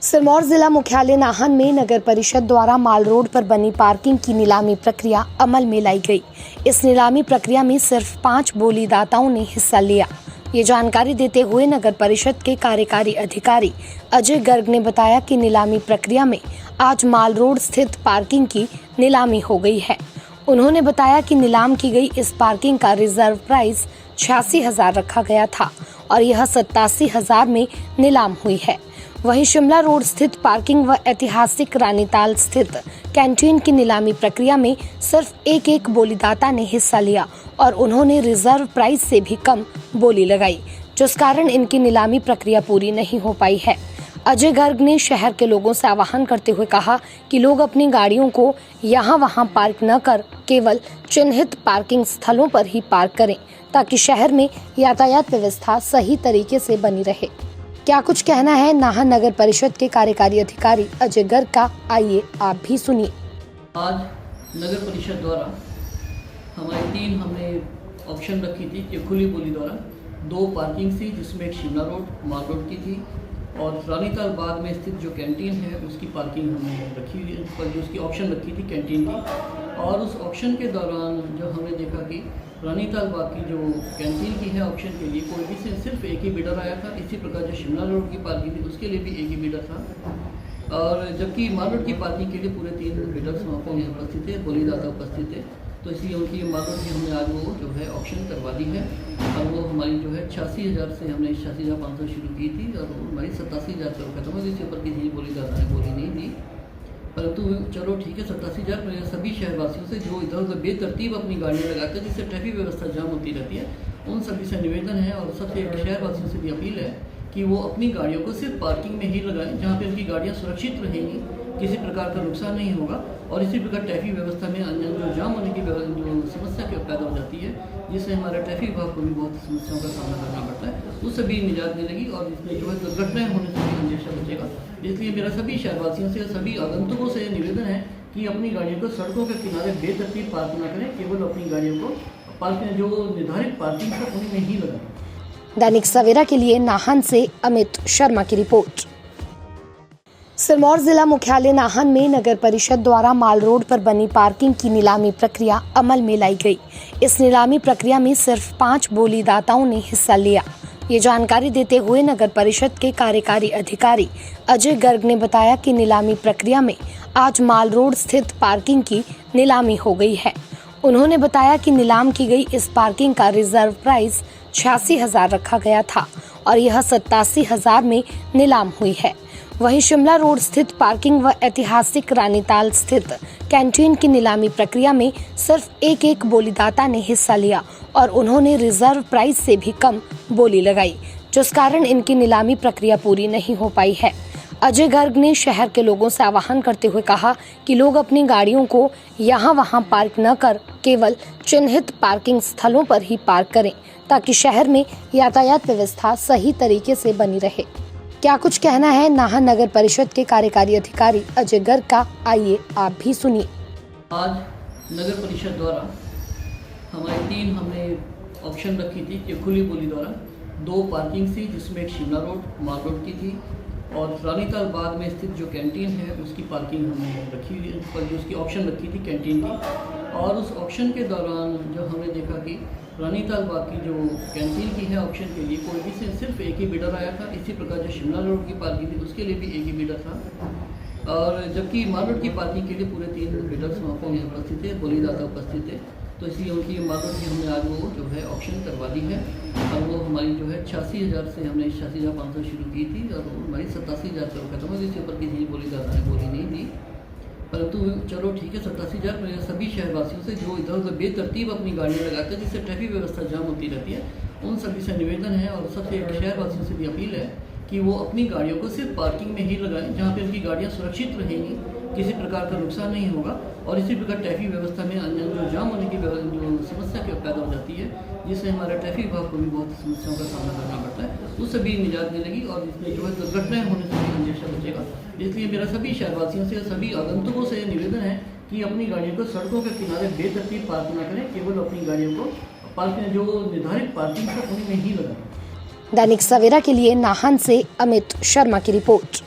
सिरमौर जिला मुख्यालय नाहन में नगर परिषद द्वारा माल रोड पर बनी पार्किंग की नीलामी प्रक्रिया अमल में लाई गई। इस नीलामी प्रक्रिया में सिर्फ 5 बोलीदाताओं ने हिस्सा लिया। ये जानकारी देते हुए नगर परिषद के कार्यकारी अधिकारी अजय गर्ग ने बताया कि नीलामी प्रक्रिया में आज माल रोड स्थित पार्किंग की नीलामी हो गई है। उन्होंने बताया कि नीलाम की गई इस पार्किंग का रिजर्व प्राइस 86,000 रखा गया था और यह 87,000 में नीलाम हुई है। वहीं शिमला रोड स्थित पार्किंग व ऐतिहासिक रानीताल स्थित कैंटीन की नीलामी प्रक्रिया में सिर्फ एक बोलीदाता ने हिस्सा लिया और उन्होंने रिजर्व प्राइस से भी कम बोली लगाई, जिस कारण इनकी नीलामी प्रक्रिया पूरी नहीं हो पाई है। अजय गर्ग ने शहर के लोगों से आह्वान करते हुए कहा कि लोग अपनी गाड़ियों को यहाँ-वहाँ पार्क न कर केवल चिन्हित पार्किंग स्थलों पर ही पार्क करें, ताकि शहर में यातायात व्यवस्था सही तरीके से बनी रहे। क्या कुछ कहना है नाहन नगर परिषद के कार्यकारी अधिकारी अजय गर्ग का, आइए आप भी सुनिए। आज नगर परिषद द्वारा हमारी 3 हमने ऑप्शन रखी थी कि खुली बोली द्वारा 2 पार्किंग थी, जिसमें एक शिमला रोड माल रोड की थी और रानीताल बाग में स्थित जो कैंटीन है उसकी पार्किंग हमने रखी हुई पर जो उसकी ऑप्शन रखी थी कैंटीन की। और उस ऑप्शन के दौरान जो हमने देखा कि रानीताल बाग की जो कैंटीन की है ऑप्शन के लिए कोई भी सिर्फ एक ही बिडर आया था। इसी प्रकार जो शिमला रोड की पार्किंग थी उसके लिए भी एक ही बिडर था और जबकि माल रोड की पार्किंग के लिए पूरे 3 बिडर्स वहाँ पर उपस्थित थे, बोलीदाता उपस्थित थे। तो इसलिए उनकी माल रोड की हमने आज वो जो है ऑप्शन करवा दी है और वो हमारी जो है 86,000 से हमने 86,500 शुरू की थी और हमारी 87,000 पर खत्म हो गई। इसके ऊपर किसी बोलीदाता ने बोली नहीं दी, परंतु चलो ठीक है 87,000 में सभी शहरवासियों से जो इधर उधर बेतरतीब अपनी गाड़ियाँ लगाते हैं जिससे ट्रैफिक व्यवस्था जाम होती रहती है, उन सभी से निवेदन है और सबसे शहरवासियों से भी अपील है कि वो अपनी गाड़ियों को सिर्फ पार्किंग में ही लगाएं जहाँ पे उनकी गाड़ियाँ सुरक्षित रहेंगी, किसी प्रकार का नुकसान नहीं होगा और इसी प्रकार ट्रैफिक व्यवस्था में अन्य जो जाम होने की जो समस्या पैदा हो जाती है, जिससे हमारा ट्रैफिक विभाग को भी बहुत समस्याओं का सामना करना पड़ता है, उससे भी निजात मिलेगी और इसमें जो है दुर्घटनाएं होने से भी अंदेशा बचेगा। इसलिए मेरा सभी शहरवासियों से सभी आगंतुकों से निवेदन है कि अपनी गाड़ियों को सड़कों के किनारे बेतरतीब पार्क न करें, केवल अपनी गाड़ियों को पार्क में जो निर्धारित पार्किंग है उनमें ही लगाएं। दैनिक सवेरा के लिए नाहन से अमित शर्मा की रिपोर्ट। सिरमौर जिला मुख्यालय नाहन में नगर परिषद द्वारा माल रोड पर बनी पार्किंग की नीलामी प्रक्रिया अमल में लाई गई। इस नीलामी प्रक्रिया में सिर्फ 5 बोलीदाताओं ने हिस्सा लिया। ये जानकारी देते हुए नगर परिषद के कार्यकारी अधिकारी अजय गर्ग ने बताया कि नीलामी प्रक्रिया में आज माल रोड स्थित पार्किंग की नीलामी हो गई है। उन्होंने बताया कि नीलाम की गई इस पार्किंग का रिजर्व प्राइस 86,000 रखा गया था और यह 87,000 में नीलाम हुई है। वहीं शिमला रोड स्थित पार्किंग व ऐतिहासिक रानीताल स्थित कैंटीन की नीलामी प्रक्रिया में सिर्फ एक बोलीदाता ने हिस्सा लिया और उन्होंने रिजर्व प्राइस से भी कम बोली लगाई, जिस कारण इनकी नीलामी प्रक्रिया पूरी नहीं हो पाई है। अजय गर्ग ने शहर के लोगों से आह्वान करते हुए कहा कि लोग अपनी गाड़ियों को यहाँ-वहाँ पार्क न कर केवल चिन्हित पार्किंग स्थलों पर ही पार्क करें, ताकि शहर में यातायात व्यवस्था सही तरीके से बनी रहे। क्या कुछ कहना है नाहन नगर परिषद के कार्यकारी अधिकारी अजय गर्ग का, आइए आप भी सुनिए। आज नगर परिषद द्वारा हमारी 3 हमने ऑप्शन रखी थी कि खुली बोली द्वारा 2 पार्किंग थी, जिसमें एक शिमला रोड माल रोड की थी और रानीताल बाग में स्थित जो कैंटीन है उसकी पार्किंग हमने रखी हुई पर जो उसकी ऑप्शन रखी थी कैंटीन की। और उस ऑप्शन के दौरान जो हमने देखा कि रानीताल बाग की जो कैंटीन की है ऑप्शन के लिए कोई भी सिर्फ एक ही बिडर आया था। इसी प्रकार जो शिमला रोड की पार्किंग थी उसके लिए भी एक ही बिडर था और जबकि माल रोड की पार्किंग के लिए पूरे 3 बिडर्स वहाँ पर उपस्थित थे, बोलीदाता उपस्थित थे। तो इसलिए उनकी माल रोड की हमने आज वो जो है ऑप्शन करवा दी है और वो हमारी जो है 86,000 से हमने 86,500 शुरू की थी और हमारी 87,000 पर खत्म हो गई। इसके ऊपर किसी बोलीदाता ने बोली नहीं दी, परंतु चलो ठीक है 87,000 में सभी शहरवासियों से जो इधर उधर बेतरतीब अपनी गाड़ियाँ लगाते हैं जिससे ट्रैफिक व्यवस्था जाम होती रहती है, उन सभी से निवेदन है और सबसे शहरवासियों से भी अपील है कि वो अपनी गाड़ियों को सिर्फ पार्किंग में ही लगाएं जहाँ पे उनकी गाड़ियाँ सुरक्षित रहेंगी, किसी प्रकार का नुकसान नहीं होगा और इसी प्रकार ट्रैफिक व्यवस्था में अन्य जो जाम होने की जो समस्या पैदा हो जाती है, जिससे हमारा ट्रैफिक विभाग को भी बहुत समस्याओं का सामना करना पड़ता है, उससे भी निजात मिलेगी और इसमें जो है दुर्घटनाएं होने से भी अंदेशा बचेगा। इसलिए मेरा सभी शहरवासियों से सभी आगंतुकों से निवेदन है कि अपनी गाड़ियों को सड़कों के किनारे बेतरतीब पार्क न करें, केवल अपनी गाड़ियों को पार्क में जो निर्धारित पार्किंग है उनमें ही लगाएं। दैनिक सवेरा के लिए नाहन से अमित शर्मा की रिपोर्ट।